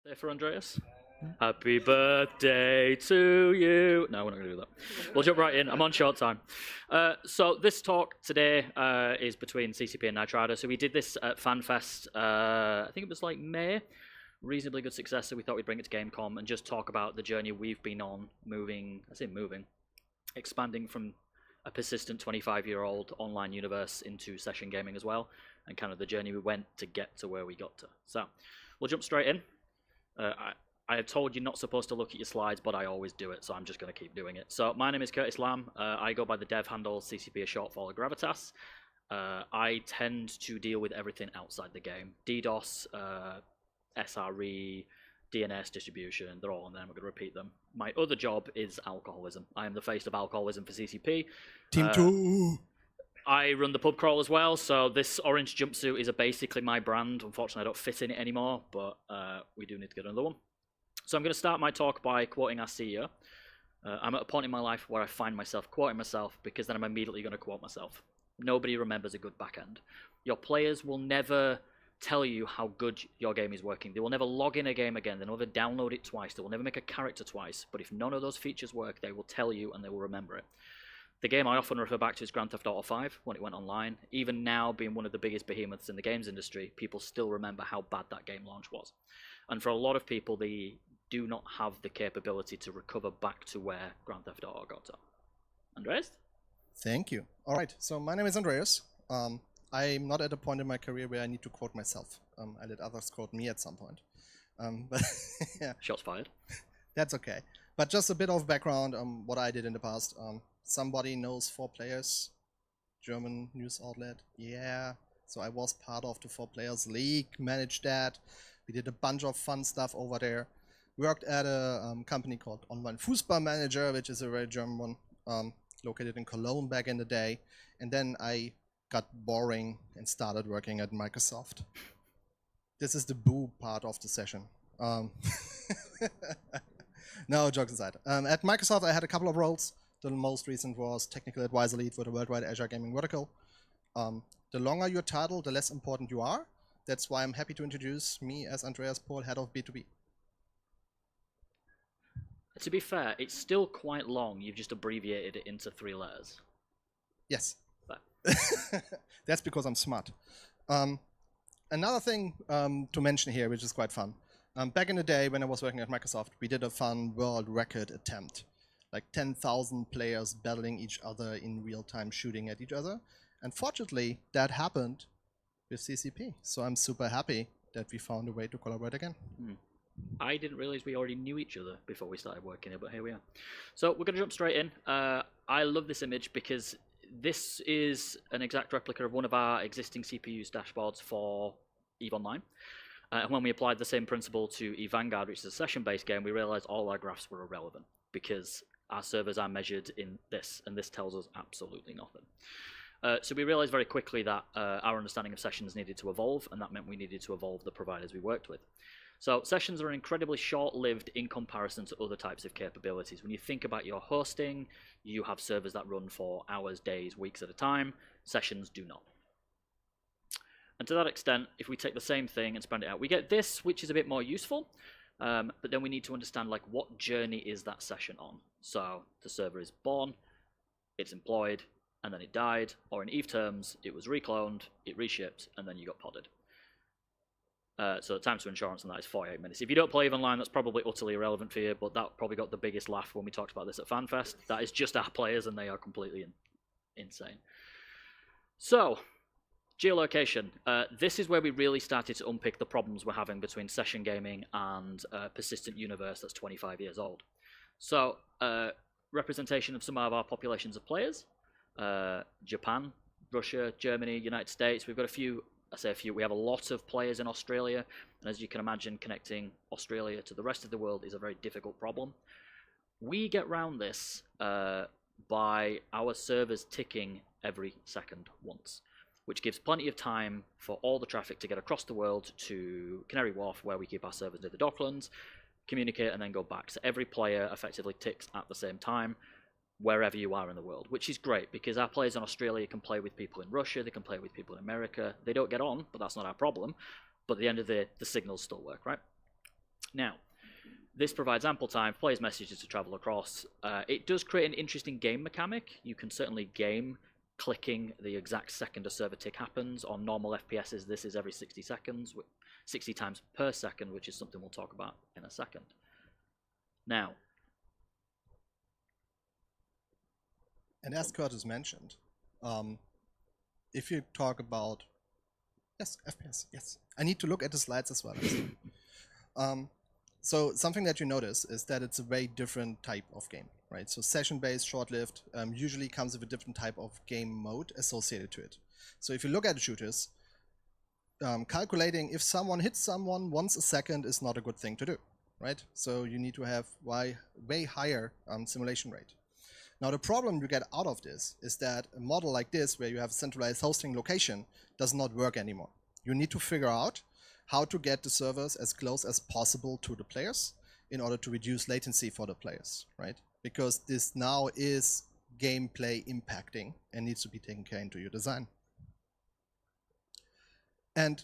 Birthday for Andreas? Happy birthday to you. No, we're not going to do that. We'll jump right in. I'm on short time. So this talk today is between CCP and Nitrado. So we did this at FanFest, I think it was like May. Reasonably good success, so we thought we'd bring it to Gamecom and just talk about the journey we've been on, expanding from a persistent 25-year-old online universe into session gaming as well, and kind of the journey we went to get to where we got to. So we'll jump straight in. I have told you not supposed to look at your slides, but I always do it, so I'm just going to keep doing it. So my name is Kurtis Lamb. I go by the dev handle CCP, a short for Gravitas. I tend to deal with everything outside the game. DDoS, SRE, DNS distribution, they're all on there. I'm going to repeat them. My other job is alcoholism. I am the face of alcoholism for CCP. Team 2! I run the pub crawl as well, so this orange jumpsuit is basically my brand. Unfortunately, I don't fit in it anymore, but we do need to get another one. So I'm going to start my talk by quoting our CEO. I'm at a point in my life where I find myself quoting myself because then I'm immediately going to quote myself. Nobody remembers a good backend. Your players will never tell you how good your game is working. They will never log in a game again. They'll never download it twice. They will never make a character twice. But if none of those features work, they will tell you and they will remember it. The game I often refer back to is Grand Theft Auto 5 when it went online. Even now, being one of the biggest behemoths in the games industry, people still remember how bad that game launch was. And for a lot of people, they do not have the capability to recover back to where Grand Theft Auto got to. Andreas? Thank you. All right, so my name is Andreas. I'm not at a point in my career where I need to quote myself. I let others quote me at some point. But yeah. Shots fired. That's okay. But just a bit of background on what I did in the past. Somebody knows 4Players, German news outlet. Yeah. So I was part of the 4Players League, managed that. We did a bunch of fun stuff over there. Worked at a company called Online Fußball Manager, which is a very German one, located in Cologne back in the day. And then I got boring and started working at Microsoft. This is the boo part of the session. No, jokes aside. At Microsoft, I had a couple of roles. The most recent was Technical Advisor Lead for the Worldwide Azure Gaming Vertical. The longer your title, the less important you are. That's why I'm happy to introduce me as Andreas Pohl, Head of B2B. To be fair, it's still quite long. You've just abbreviated it into 3 letters. Yes. That's because I'm smart. Another thing to mention here, which is quite fun. Back in the day when I was working at Microsoft, we did a fun world record attempt. Like 10,000 players battling each other in real time, shooting at each other. Unfortunately, that happened with CCP. So I'm super happy that we found a way to collaborate again. I didn't realize we already knew each other before we started working here, but here we are. So we're going to jump straight in. I love this image because this is an exact replica of one of our existing CPU's dashboards for EVE Online. And when we applied the same principle to EVE Vanguard, which is a session-based game, we realized all our graphs were irrelevant because our servers are measured in this, and this tells us absolutely nothing. So we realized very quickly that our understanding of sessions needed to evolve, and that meant we needed to evolve the providers we worked with. So sessions are incredibly short-lived in comparison to other types of capabilities. When you think about your hosting, you have servers that run for hours, days, weeks at a time. Sessions do not. And to that extent, if we take the same thing and spread it out, we get this, which is a bit more useful. But then we need to understand like what journey is that session on. So the server is born, it's employed, and then it died. Or in EVE terms, it was recloned, it reshipped, and then you got podded. So the time to insurance on that is 48 minutes. If you don't play EVE Online, that's probably utterly irrelevant for you, but that probably got the biggest laugh when we talked about this at FanFest. That is just our players, and they are completely insane. So, geolocation. This is where we really started to unpick the problems we're having between session gaming and a persistent universe that's 25 years old. So, representation of some of our populations of players. Japan, Russia, Germany, United States. We've got a few. I say a few, we have a lot of players in Australia, and as you can imagine, connecting Australia to the rest of the world is a very difficult problem. We get around this by our servers ticking every second once, which gives plenty of time for all the traffic to get across the world to Canary Wharf, where we keep our servers near the Docklands, communicate, and then go back. So every player effectively ticks at the same time, wherever you are in the world, which is great because our players in Australia can play with people in Russia, they can play with people in America. They don't get on, but that's not our problem. But at the end of the day, the signals still work, right? Now, this provides ample time for players' messages to travel across. It does create an interesting game mechanic. You can certainly game clicking the exact second a server tick happens. On normal FPSs, this is every 60 seconds, 60 times per second, which is something we'll talk about in a second. Now, and as Kurtis mentioned, if you talk about FPS, yes, I need to look at the slides as well. So something that you notice is that it's a very different type of game, right? So session-based, short-lived, usually comes with a different type of game mode associated to it. So if you look at the shooters, calculating if someone hits someone once a second is not a good thing to do, right? So you need to have way higher simulation rate. Now the problem you get out of this is that a model like this, where you have a centralized hosting location, does not work anymore. You need to figure out how to get the servers as close as possible to the players in order to reduce latency for the players, right? Because this now is gameplay impacting and needs to be taken care into your design. And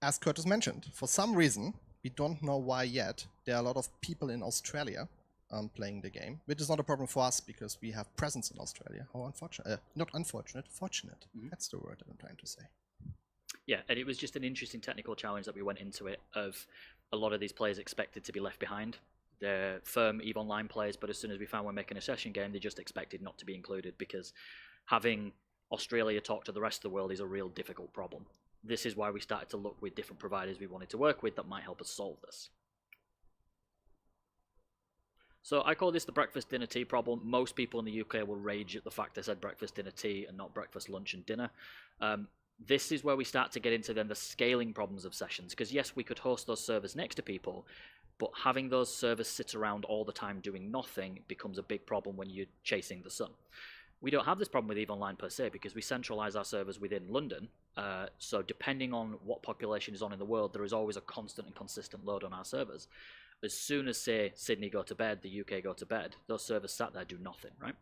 as Kurtis mentioned, for some reason, we don't know why yet, there are a lot of people in Australia playing the game, which is not a problem for us because we have presence in Australia. How unfortunate, not unfortunate, fortunate. That's the word that I'm trying to say. Yeah, and it was just an interesting technical challenge that we went into it, of a lot of these players expected to be left behind. They're firm EVE Online players, but as soon as we found we're making a session game, they just expected not to be included, because having Australia talk to the rest of the world is a real difficult problem. This is why we started to look with different providers we wanted to work with that might help us solve this. So I call this the breakfast, dinner, tea problem. Most people in the UK will rage at the fact I said breakfast, dinner, tea and not breakfast, lunch and dinner. This is where we start to get into then the scaling problems of sessions, because yes, we could host those servers next to people, but having those servers sit around all the time doing nothing becomes a big problem when you're chasing the sun. We don't have this problem with EVE Online per se, because we centralize our servers within London, so depending on what population is on in the world, there is always a constant and consistent load on our servers. As soon as, say, Sydney go to bed, the UK go to bed, those servers sat there do nothing, right?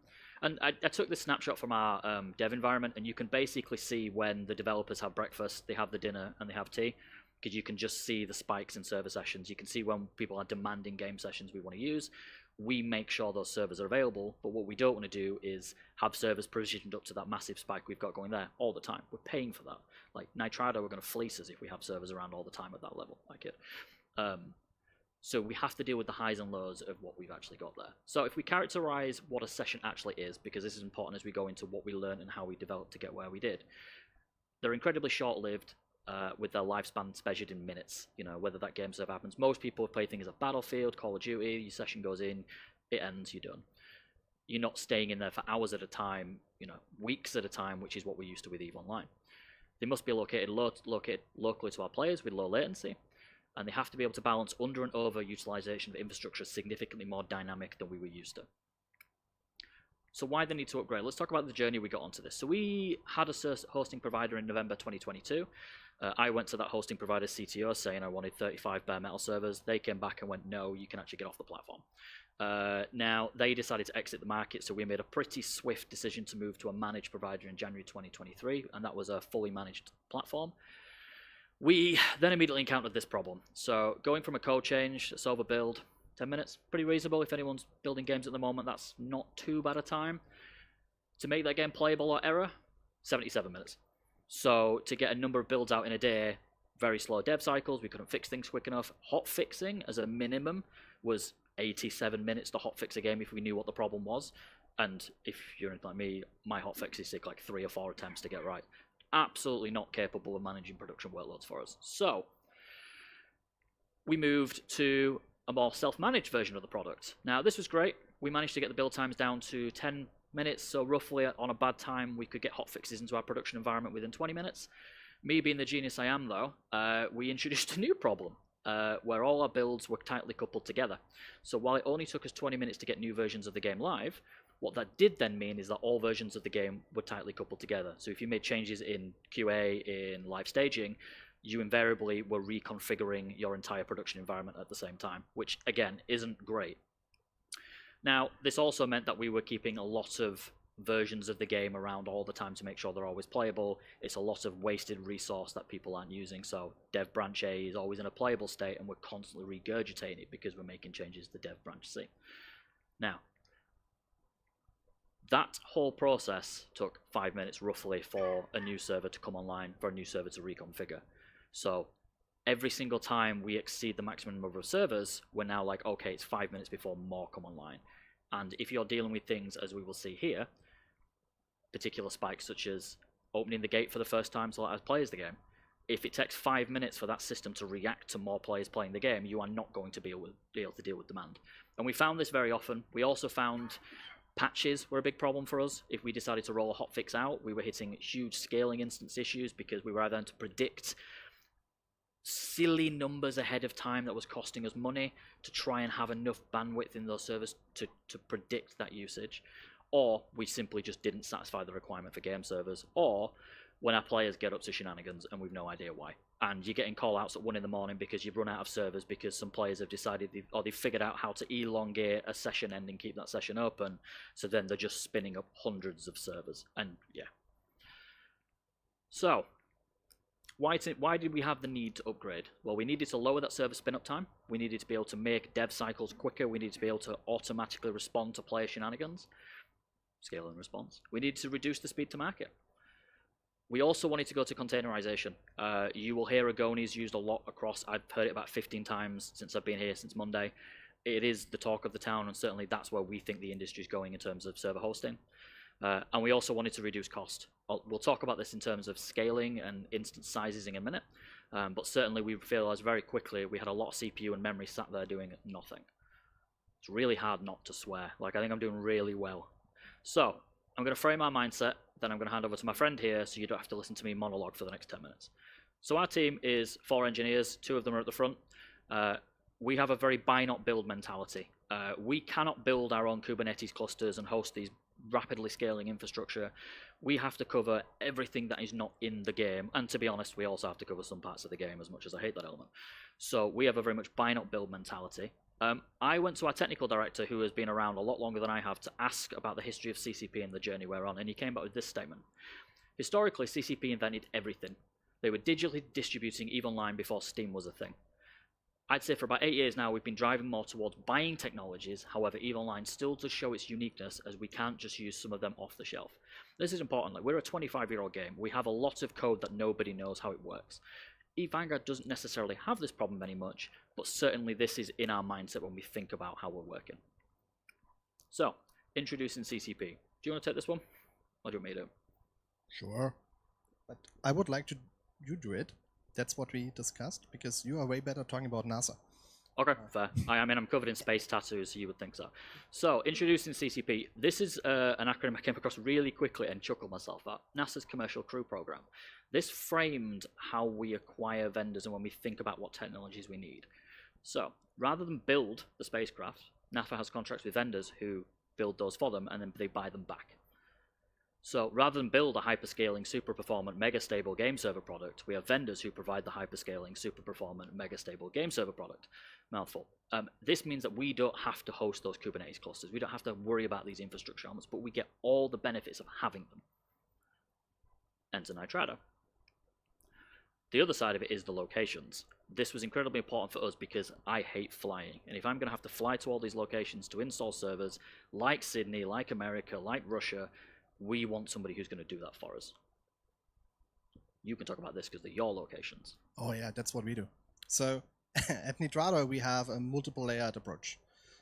And I took this snapshot from our dev environment, and you can basically see when the developers have breakfast, they have the dinner, and they have tea, because you can just see the spikes in server sessions. You can see when people are demanding game sessions we want to use. We make sure those servers are available, but what we don't want to do is have servers provisioned up to that massive spike we've got going there all the time. We're paying for that. Like Nitrado are going to fleece us if we have servers around all the time at that level. Like it. So we have to deal with the highs and lows of what we've actually got there. So if we characterize what a session actually is, because this is important as we go into what we learned and how we developed to get where we did, they're incredibly short-lived with their lifespan measured in minutes. You know, whether that game serve happens. Most people play things like Battlefield, Call of Duty, your session goes in, it ends, you're done. You're not staying in there for hours at a time, you know, weeks at a time, which is what we're used to with EVE Online. They must be located locally to our players with low latency, and they have to be able to balance under and over utilization of infrastructure significantly more dynamic than we were used to. So why the need to upgrade? Let's talk about the journey we got onto this. So we had a hosting provider in November 2022. I went to that hosting provider's CTO saying I wanted 35 bare metal servers. They came back and went, no, you can actually get off the platform. Now, they decided to exit the market, so we made a pretty swift decision to move to a managed provider in January 2023, and that was a fully managed platform. We then immediately encountered this problem. So going from a code change, a solver build, 10 minutes, pretty reasonable. If anyone's building games at the moment, that's not too bad a time. To make that game playable or error, 77 minutes. So to get a number of builds out in a day, very slow dev cycles, we couldn't fix things quick enough. Hot fixing as a minimum was 87 minutes to hot fix a game if we knew what the problem was. And if you're anything like me, my hot fixes take like 3 or 4 attempts to get right. Absolutely not capable of managing production workloads for us. So we moved to a more self-managed version of the product. Now this was great. We managed to get the build times down to 10 minutes, so roughly on a bad time we could get hot fixes into our production environment within 20 minutes. Me being the genius I am though, we introduced a new problem where all our builds were tightly coupled together. So while it only took us 20 minutes to get new versions of the game live, what that did then mean is that all versions of the game were tightly coupled together. So if you made changes in QA, in live staging, you invariably were reconfiguring your entire production environment at the same time, which again isn't great. Now, this also meant that we were keeping a lot of versions of the game around all the time to make sure they're always playable. It's a lot of wasted resource that people aren't using, so dev branch A is always in a playable state, and we're constantly regurgitating it because we're making changes to dev branch C. Now, that whole process took 5 minutes roughly for a new server to come online, for a new server to reconfigure. So every single time we exceed the maximum number of servers, we're now like, okay, it's 5 minutes before more come online. And if you're dealing with things, as we will see here, particular spikes such as opening the gate for the first time to let us players the game, if it takes 5 minutes for that system to react to more players playing the game, you are not going to be able to deal with demand. And we found this very often. We also found patches were a big problem for us. If we decided to roll a hotfix out, we were hitting huge scaling instance issues because we were either having to predict silly numbers ahead of time that was costing us money to try and have enough bandwidth in those servers to predict that usage, or we simply just didn't satisfy the requirement for game servers, or when our players get up to shenanigans and we've no idea why. And you're getting call-outs at 1 in the morning because you've run out of servers because some players have decided they've figured out how to elongate a session end and keep that session open, so then they're just spinning up hundreds of servers. And yeah. So, why did we have the need to upgrade? Well, we needed to lower that server spin-up time. We needed to be able to make dev cycles quicker. We needed to be able to automatically respond to player shenanigans. Scale and response. We needed to reduce the speed to market. We also wanted to go to containerization. You will hear Agoni's used a lot across. I've heard it about 15 times since I've been here, since Monday. It is the talk of the town, and certainly that's where we think the industry is going in terms of server hosting. And we also wanted to reduce cost. We'll talk about this in terms of scaling and instance sizes in a minute, but certainly we realized very quickly we had a lot of CPU and memory sat there doing nothing. It's really hard not to swear. Like, I think I'm doing really well. So, I'm going to frame our mindset, then I'm going to hand over to my friend here so you don't have to listen to me monologue for the next 10 minutes. So our team is 4 engineers, 2 of them are at the front. We have a very buy not build mentality. We cannot build our own Kubernetes clusters and host these rapidly scaling infrastructure. We have to cover everything that is not in the game, and to be honest, we also have to cover some parts of the game, as much as I hate that element. So we have a very much buy not build mentality. I went to our technical director, who has been around a lot longer than I have, to ask about the history of CCP and the journey we're on, and he came back with this statement. Historically, CCP invented everything. They were digitally distributing EVE Online before Steam was a thing. I'd say for about 8 years now, we've been driving more towards buying technologies. However, EVE Online still does show its uniqueness, as we can't just use some of them off the shelf. This is important. Like, we're a 25-year-old game. We have a lot of code that nobody knows how it works. EVE Vanguard doesn't necessarily have this problem very much, but certainly this is in our mindset when we think about how we're working. So, introducing CCP. Do you want to take this one? Or do you want me to? Sure. But I would like you do it. That's what we discussed, because you are way better talking about NASA. Okay, fair. I mean, I'm covered in space tattoos, so you would think so. So, introducing CCP. This is an acronym I came across really quickly and chuckled myself at. NASA's Commercial Crew Program. This framed how we acquire vendors and when we think about what technologies we need. So, rather than build the spacecraft, NASA has contracts with vendors who build those for them, and then they buy them back. So rather than build a hyperscaling, super performant, mega stable game server product, we have vendors who provide the hyperscaling, super performant, mega stable game server product. Mouthful. This means that we don't have to host those Kubernetes clusters. We don't have to worry about these infrastructure elements, but we get all the benefits of having them. Enter Nitrado. The other side of it is the locations. This was incredibly important for us because I hate flying. And if I'm going to have to fly to all these locations to install servers, like Sydney, like America, like Russia, we want somebody who's going to do that for us. You can talk about this because they're your locations. Oh yeah, that's what we do. So at Nitrado, we have a multiple layered approach.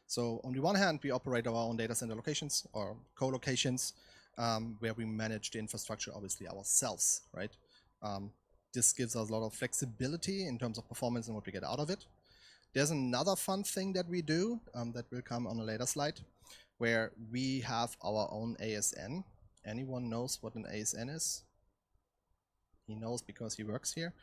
So on the one hand, we operate our own data center locations or co-locations where we manage the infrastructure obviously ourselves, right? This gives us a lot of flexibility in terms of performance and what we get out of it. There's another fun thing that we do that will come on a later slide, where we have our own ASN. Anyone knows what an ASN is? He knows because he works here.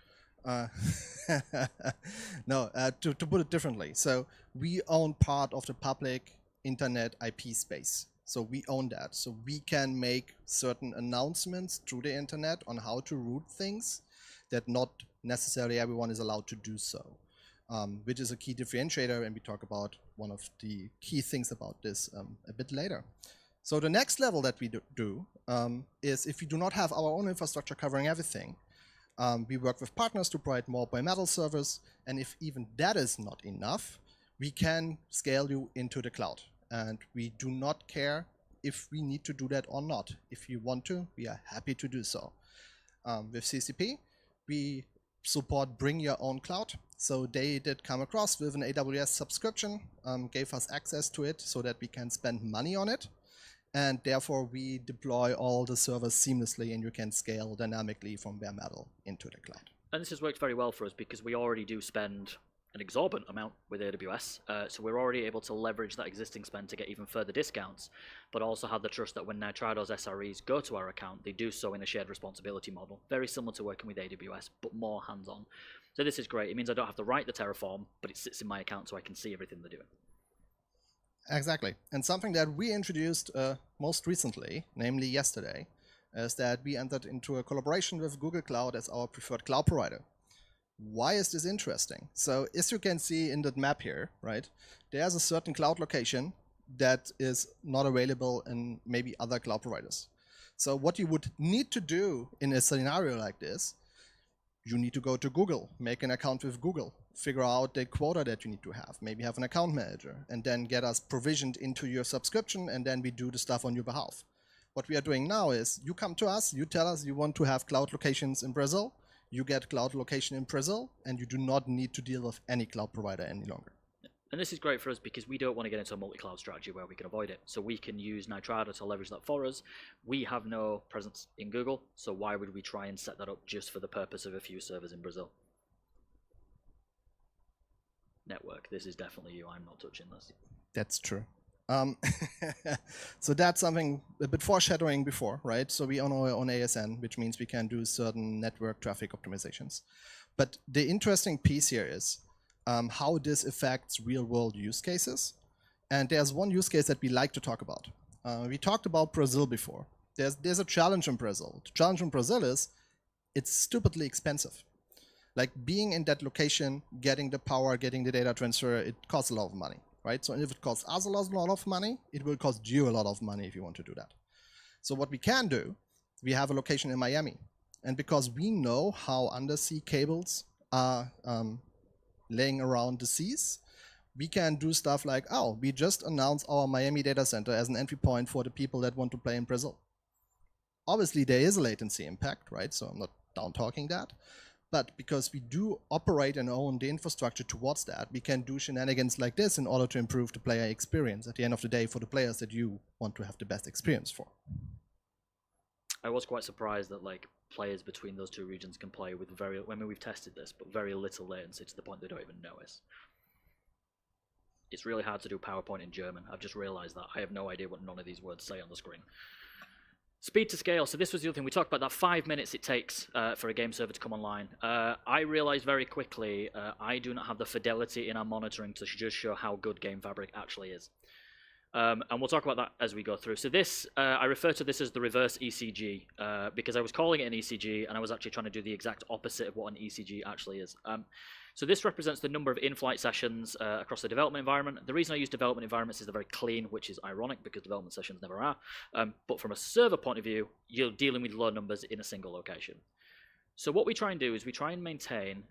No, to put it differently. So we own part of the public internet IP space. So we own that. So we can make certain announcements through the internet on how to route things that not necessarily everyone is allowed to do so, which is a key differentiator, and we talk about one of the key things about this a bit later. So the next level that we do is, if we do not have our own infrastructure covering everything, we work with partners to provide more bare metal servers, and if even that is not enough, we can scale you into the cloud. And we do not care if we need to do that or not. If you want to, we are happy to do so. With CCP, we support bring your own cloud. So they did come across with an AWS subscription, gave us access to it so that we can spend money on it. And therefore, we deploy all the servers seamlessly, and you can scale dynamically from bare metal into the cloud. And this has worked very well for us because we already do spend an exorbitant amount with AWS, so we're already able to leverage that existing spend to get even further discounts, but also have the trust that when Nitrado's SREs go to our account, they do so in a shared responsibility model, very similar to working with AWS, but more hands-on. So this is great. It means I don't have to write the Terraform, but it sits in my account so I can see everything they're doing. Exactly. And something that we introduced most recently, namely yesterday, is that we entered into a collaboration with Google Cloud as our preferred cloud provider. Why is this interesting? So as you can see in the map here, right, there's a certain cloud location that is not available in maybe other cloud providers. So what you would need to do in a scenario like this, you need to go to Google, make an account with Google, figure out the quota that you need to have, maybe have an account manager, and then get us provisioned into your subscription, and then we do the stuff on your behalf. What we are doing now is, you come to us, you tell us you want to have cloud locations in Brazil, you get cloud location in Brazil, and you do not need to deal with any cloud provider any longer. And this is great for us because we don't want to get into a multi-cloud strategy where we can avoid it. So we can use Nitrado to leverage that for us. We have no presence in Google, so why would we try and set that up just for the purpose of a few servers in Brazil? Network, this is definitely you. I'm not touching this. That's true. So that's something a bit foreshadowing before, right? So we own our own ASN, which means we can do certain network traffic optimizations. But the interesting piece here is how this affects real-world use cases. And there's one use case that we like to talk about. We talked about Brazil before. There's a challenge in Brazil. The challenge in Brazil is it's stupidly expensive. Like being in that location, getting the power, getting the data transfer, it costs a lot of money, right? So if it costs us a lot of money, it will cost you a lot of money if you want to do that. So what we can do, we have a location in Miami. And because we know how undersea cables are laying around the seas, we can do stuff like, oh, we just announced our Miami data center as an entry point for the people that want to play in Brazil. Obviously, there is a latency impact, right? So I'm not down talking that. But because we do operate and own the infrastructure towards that, we can do shenanigans like this in order to improve the player experience at the end of the day for the players that you want to have the best experience for. I was quite surprised that like players between those two regions can play with I mean, we've tested this, but very little latency to the point they don't even notice. It's really hard to do PowerPoint in German. I've just realized that. I have no idea what none of these words say on the screen. Speed to scale. So this was the other thing. We talked about that 5 minutes it takes for a game server to come online. I realized very quickly I do not have the fidelity in our monitoring to just show how good GameFabric actually is. And we'll talk about that as we go through. So this, I refer to this as the reverse ECG because I was calling it an ECG and I was actually trying to do the exact opposite of what an ECG actually is. So this represents the number of in-flight sessions across the development environment. The reason I use development environments is they're very clean, which is ironic because development sessions never are. But from a server point of view, you're dealing with low numbers in a single location. So what we try and do is we try and maintain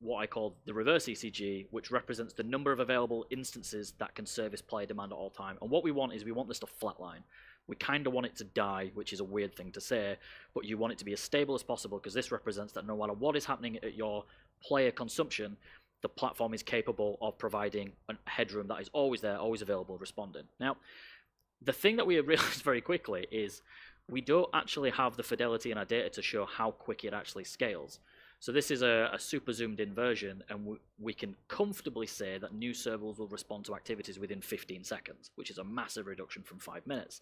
what I call the reverse ECG, which represents the number of available instances that can service player demand at all time. And what we want is we want this to flatline. We kind of want it to die, which is a weird thing to say, but you want it to be as stable as possible because this represents that no matter what is happening at your player consumption, the platform is capable of providing a headroom that is always there, always available, responding. Now, the thing that we realized very quickly is we don't actually have the fidelity in our data to show how quick it actually scales. So this is a super zoomed in version, and we can comfortably say that new servers will respond to activities within 15 seconds, which is a massive reduction from 5 minutes.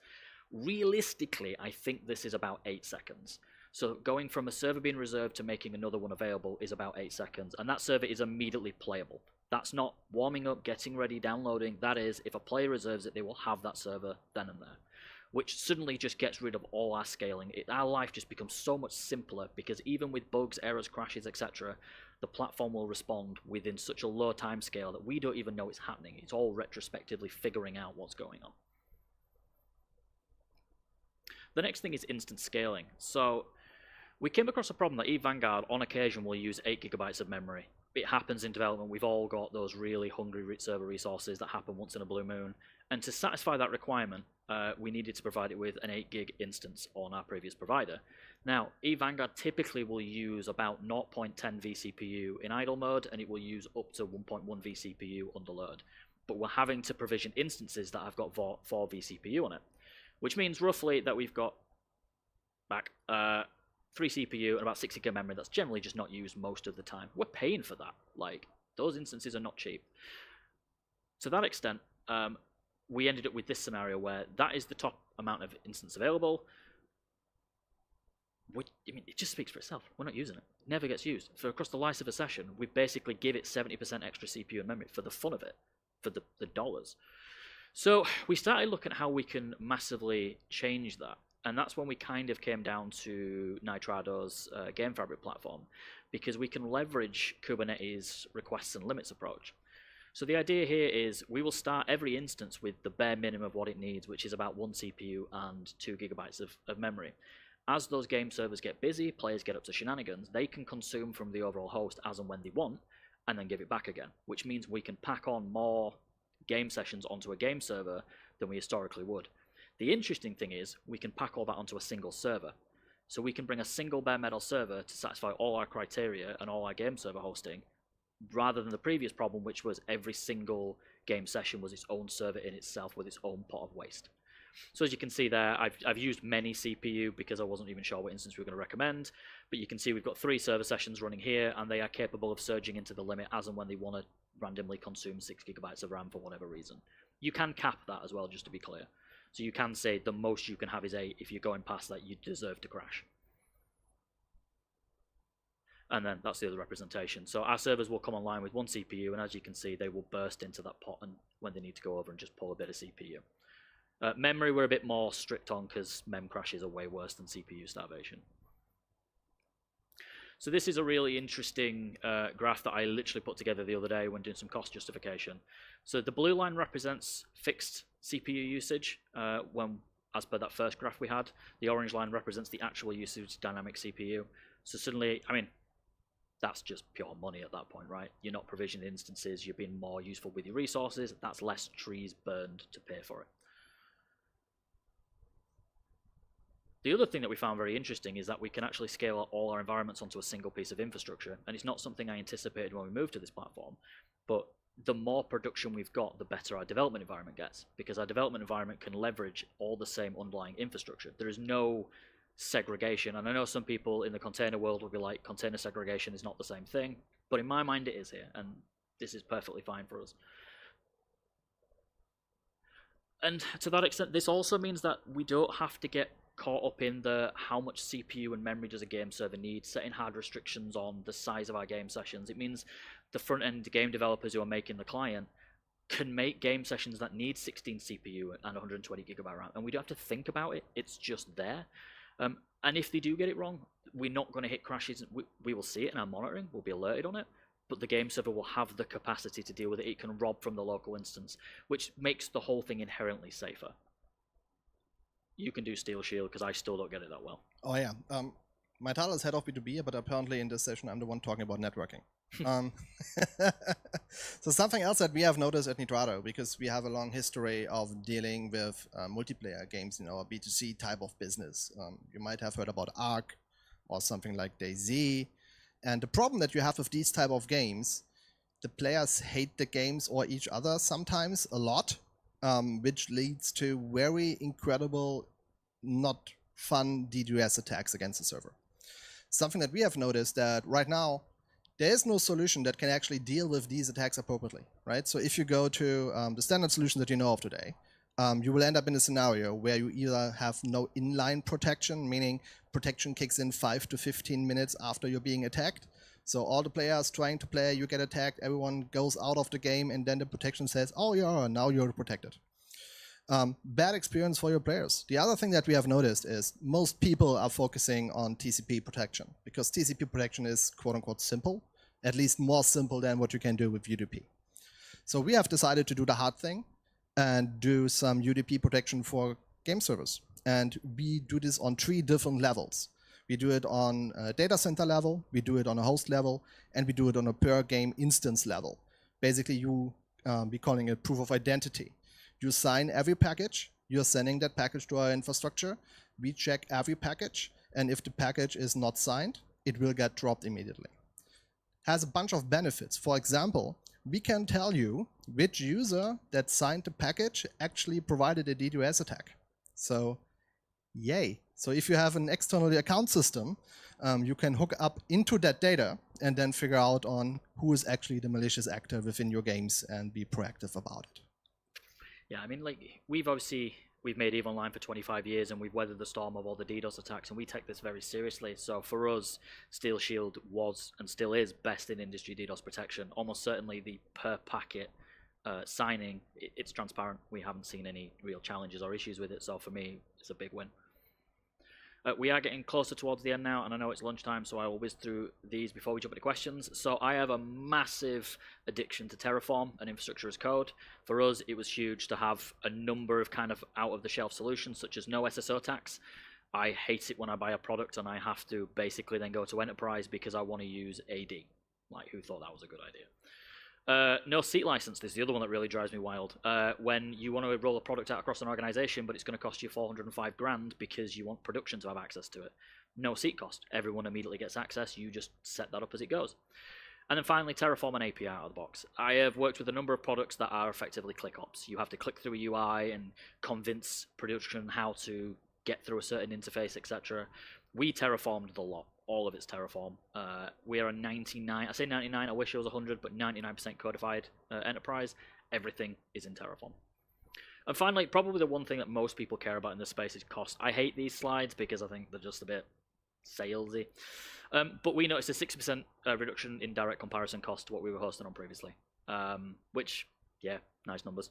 Realistically, I think this is about 8 seconds. So going from a server being reserved to making another one available is about 8 seconds, and that server is immediately playable. That's not warming up, getting ready, downloading. That is, if a player reserves it, they will have that server then and there, which suddenly just gets rid of all our scaling. Our life just becomes so much simpler because even with bugs, errors, crashes, etc., the platform will respond within such a low time scale that we don't even know it's happening. It's all retrospectively figuring out what's going on. The next thing is instant scaling. So we came across a problem that EVE Vanguard on occasion will use 8 gigabytes of memory. It happens in development. We've all got those really hungry server resources that happen once in a blue moon. And to satisfy that requirement, we needed to provide it with an 8 gig instance on our previous provider. Now, EVE Vanguard typically will use about 0.10 vCPU in idle mode, and it will use up to 1.1 vCPU under load. But we're having to provision instances that have got 4 vCPU on it, which means roughly that we've got back 3 CPU and about 6 gig of memory that's generally just not used most of the time. We're paying for that. Like, those instances are not cheap. To that extent, we ended up with this scenario where that is the top amount of instance available. I mean, it just speaks for itself. We're not using it. It never gets used. For across the life of a session, we basically give it 70% extra CPU and memory for the fun of it, for the dollars. So we started looking at how we can massively change that. And that's when we kind of came down to Nitrado's GameFabric platform, because we can leverage Kubernetes requests and limits approach. So the idea here is we will start every instance with the bare minimum of what it needs, which is about 1 CPU and 2 gigabytes of memory. As those game servers get busy, players get up to shenanigans, they can consume from the overall host as and when they want, and then give it back again, which means we can pack on more game sessions onto a game server than we historically would. The interesting thing is we can pack all that onto a single server. So we can bring a single bare metal server to satisfy all our criteria and all our game server hosting, rather than the previous problem, which was every single game session was its own server in itself with its own pot of waste. So as you can see there, I've used many CPU because I wasn't even sure what instance we were going to recommend, but you can see we've got 3 server sessions running here, and they are capable of surging into the limit as and when they want to randomly consume 6 gigabytes of RAM for whatever reason. You can cap that as well, just to be clear. So you can say the most you can have is 8. If you're going past that, you deserve to crash. And then that's the other representation. So our servers will come online with 1 CPU, and as you can see, they will burst into that pot and when they need to go over and just pull a bit of CPU. Memory we're a bit more strict on because mem crashes are way worse than CPU starvation. So this is a really interesting graph that I literally put together the other day when doing some cost justification. So the blue line represents fixed CPU usage as per that first graph we had. The orange line represents the actual usage dynamic CPU. So suddenly, I mean, that's just pure money at that point, right? You're not provisioning instances, you're being more useful with your resources. That's less trees burned to pay for it. The other thing that we found very interesting is that we can actually scale all our environments onto a single piece of infrastructure, and it's not something I anticipated when we moved to this platform, but the more production we've got, the better our development environment gets, because our development environment can leverage all the same underlying infrastructure. There is no segregation, and I know some people in the container world will be like, container segregation is not the same thing, but in my mind it is here, and this is perfectly fine for us. And to that extent, this also means that we don't have to get caught up in the how much CPU and memory does a game server need, setting hard restrictions on the size of our game sessions. It means the front-end game developers who are making the client can make game sessions that need 16 CPU and 120 gigabyte RAM, and we don't have to think about it, it's just there. And if they do get it wrong, we're not going to hit crashes. We will see it in our monitoring, we'll be alerted on it, but the game server will have the capacity to deal with it. It can rob from the local instance, which makes the whole thing inherently safer. You can do Steel Shield, because I still don't get it that well. Oh yeah, my title is Head of B2B, but apparently in this session I'm the one talking about networking. So something else that we have noticed at Nitrado, because we have a long history of dealing with multiplayer games in our B2C type of business. You might have heard about ARC or something like DayZ. And the problem that you have with these type of games, the players hate the games or each other sometimes a lot, which leads to very incredible, not fun DDoS attacks against the server. Something that we have noticed that right now, there is no solution that can actually deal with these attacks appropriately, right? So if you go to the standard solution that you know of today, you will end up in a scenario where you either have no inline protection, meaning protection kicks in 5 to 15 minutes after you're being attacked. So all the players trying to play, you get attacked, everyone goes out of the game, and then the protection says, oh yeah, now you're protected. Bad experience for your players. The other thing that we have noticed is most people are focusing on TCP protection, because TCP protection is quote-unquote simple, at least more simple than what you can do with UDP. So we have decided to do the hard thing and do some UDP protection for game servers. and we do this on 3 different levels. We do it on a data center level, we do it on a host level, and we do it on a per game instance level. Basically, we're calling it proof of identity. You sign every package, you're sending that package to our infrastructure, we check every package, and if the package is not signed, it will get dropped immediately. Has a bunch of benefits. For example, we can tell you which user that signed the package actually provided a DDoS attack. So, yay. So if you have an external account system, you can hook up into that data and then figure out on who is actually the malicious actor within your games and be proactive about it. Yeah, I mean, like, we've made EVE Online for 25 years and we've weathered the storm of all the DDoS attacks, and we take this very seriously. So for us, Steel Shield was and still is best in industry DDoS protection. Almost certainly the per packet signing, it's transparent. We haven't seen any real challenges or issues with it. So for me, it's a big win. We are getting closer towards the end now, and I know it's lunchtime, so I will whiz through these before we jump into questions. So I have a massive addiction to Terraform and infrastructure as code. For us, it was huge to have a number of kind of out-of-the-shelf solutions, such as no SSO tax. I hate it when I buy a product and I have to basically then go to Enterprise because I want to use AD. Like, who thought that was a good idea? No seat license. This is the other one that really drives me wild. When you want to roll a product out across an organization, but it's going to cost you 405 grand because you want production to have access to it. No seat cost. Everyone immediately gets access. You just set that up as it goes. And then finally, Terraform and API out of the box. I have worked with a number of products that are effectively click ops. You have to click through a UI and convince production how to get through a certain interface, etc. We terraformed the lot. All of it's Terraform. We are a 99, I say 99, I wish it was 100, but 99% codified enterprise. Everything is in Terraform. And finally, probably the one thing that most people care about in this space is cost. I hate these slides because I think they're just a bit salesy. But we noticed a 60% reduction in direct comparison cost to what we were hosting on previously. Which, yeah, nice numbers.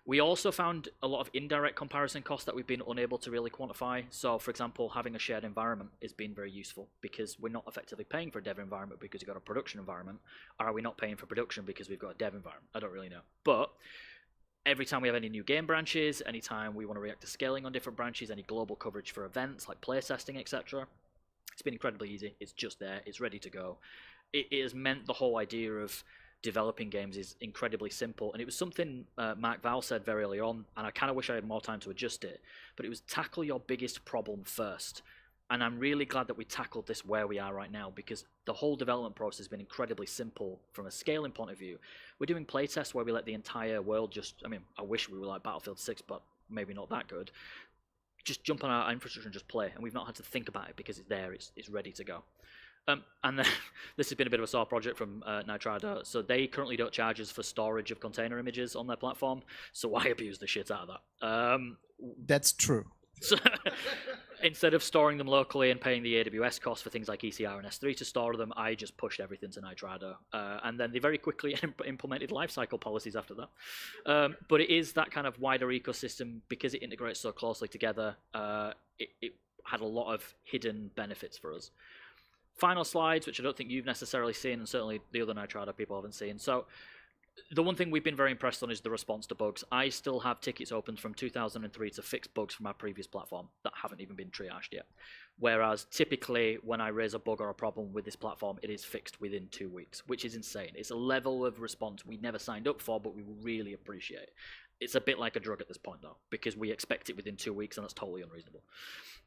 We also found a lot of indirect comparison costs that we've been unable to really quantify. So, for example, having a shared environment has been very useful because we're not effectively paying for a dev environment because we've got a production environment. Or are we not paying for production because we've got a dev environment? I don't really know. But every time we have any new game branches, anytime we want to react to scaling on different branches, any global coverage for events like playtesting, etc., it's been incredibly easy. It's just there. It's ready to go. It has meant the whole idea of developing games is incredibly simple, and it was something Mark Val said very early on, and I kind of wish I had more time to adjust it, but it was tackle your biggest problem first. And I'm really glad that we tackled this where we are right now, because the whole development process has been incredibly simple from a scaling point of view. We're doing playtests where we let the entire world just, I mean, I wish we were like Battlefield 6, but maybe not that good. Just jump on our infrastructure and just play, and we've not had to think about it because it's there, it's ready to go. And then this has been a bit of a sore project from Nitrado. So they currently don't charge us for storage of container images on their platform. So I abuse the shit out of that. That's true. So instead of storing them locally and paying the AWS cost for things like ECR and S3 to store them, I just pushed everything to Nitrado. And then they very quickly implemented lifecycle policies after that. But it is that kind of wider ecosystem, because it integrates so closely together. It had a lot of hidden benefits for us. Final slides, which I don't think you've necessarily seen, and certainly the other Nitrado people haven't seen. So the one thing we've been very impressed on is the response to bugs. I still have tickets open from 2003 to fix bugs from our previous platform that haven't even been triaged yet. Whereas typically when I raise a bug or a problem with this platform, it is fixed within 2 weeks, which is insane. It's a level of response we never signed up for, but we really appreciate. It's a bit like a drug at this point, though, because we expect it within 2 weeks, and that's totally unreasonable.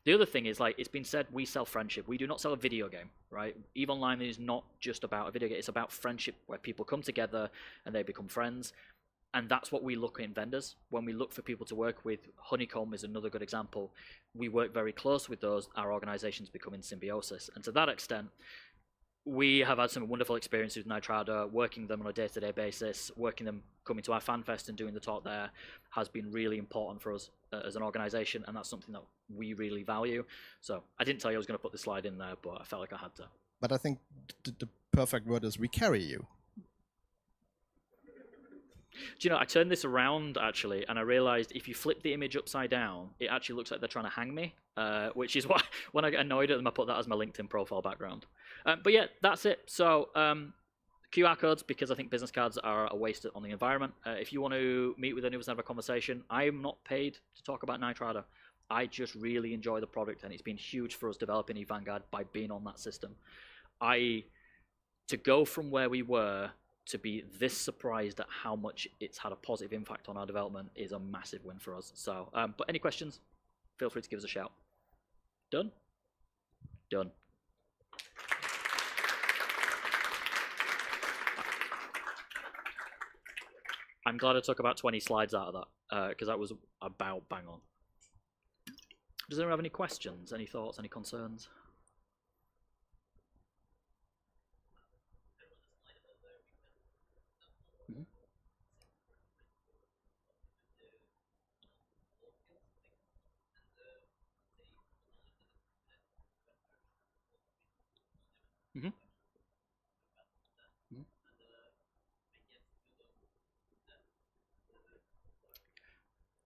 The other thing is, like, it's been said, we sell friendship. We do not sell a video game, right? EVE Online is not just about a video game. It's about friendship, where people come together and they become friends. And that's what we look in vendors. When we look for people to work with, Honeycomb is another good example. We work very close with those. Our organizations become in symbiosis. And to that extent, we have had some wonderful experiences with Nitrado, working them on a day-to-day basis, working them coming to our fan fest and doing the talk there has been really important for us as an organization, and that's something that we really value. So I didn't tell you I was going to put this slide in there, but I felt like I had to. But I think the perfect word is we carry you. Do you know, I turned this around actually, and I realized if you flip the image upside down, it actually looks like they're trying to hang me, which is why when I get annoyed at them, I put that as my LinkedIn profile background. But yeah, that's it. So QR codes, because I think business cards are a waste on the environment. If you want to meet with any of us and have a conversation, I'm not paid to talk about Nitrado. I just really enjoy the product, and it's been huge for us developing EVE Vanguard by being on that system. To go from where we were to be this surprised at how much it's had a positive impact on our development is a massive win for us. So, but any questions, feel free to give us a shout. Done? Done. I'm glad I took about 20 slides out of that, because that was about bang on. Does anyone have any questions, any thoughts, any concerns? Mm-hmm. Mm-hmm. Mm-hmm.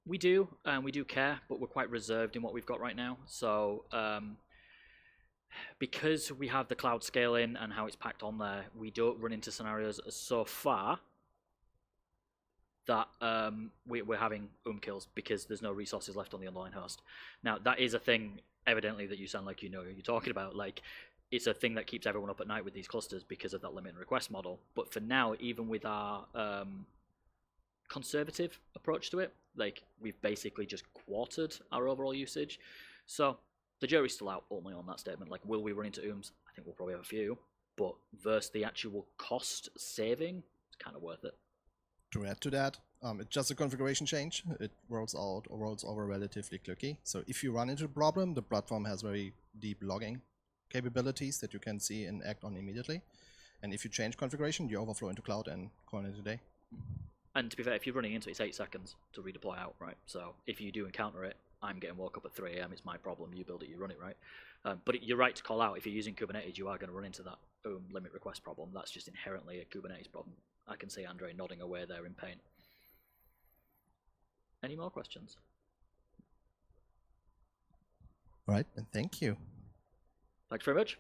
We do, and we do care, but we're quite reserved in what we've got right now. So, because we have the cloud scaling and how it's packed on there, we don't run into scenarios so far that we're having kills because there's no resources left on the online host. Now, that is a thing, evidently, that you sound like you know what you're talking about. Like, it's a thing that keeps everyone up at night with these clusters because of that limit and request model. But for now, even with our conservative approach to it, like, we've basically just quartered our overall usage. So the jury's still out only on that statement. Like, will we run into ooms? I think we'll probably have a few, but versus the actual cost saving, it's kind of worth it. To add to that, it's just a configuration change. It rolls out or rolls over relatively quickly. So if you run into a problem, the platform has very deep logging capabilities that you can see and act on immediately. And if you change configuration, you overflow into cloud and call it a day. And to be fair, if you're running into it, it's 8 seconds to redeploy out, right? So if you do encounter it, I'm getting woke up at 3 AM, it's my problem, you build it, you run it, right? But you're right to call out, if you're using Kubernetes, you are going to run into that limit request problem. That's just inherently a Kubernetes problem. I can see Andre nodding away there in pain. Any more questions? All right, and thank you. Thanks very much.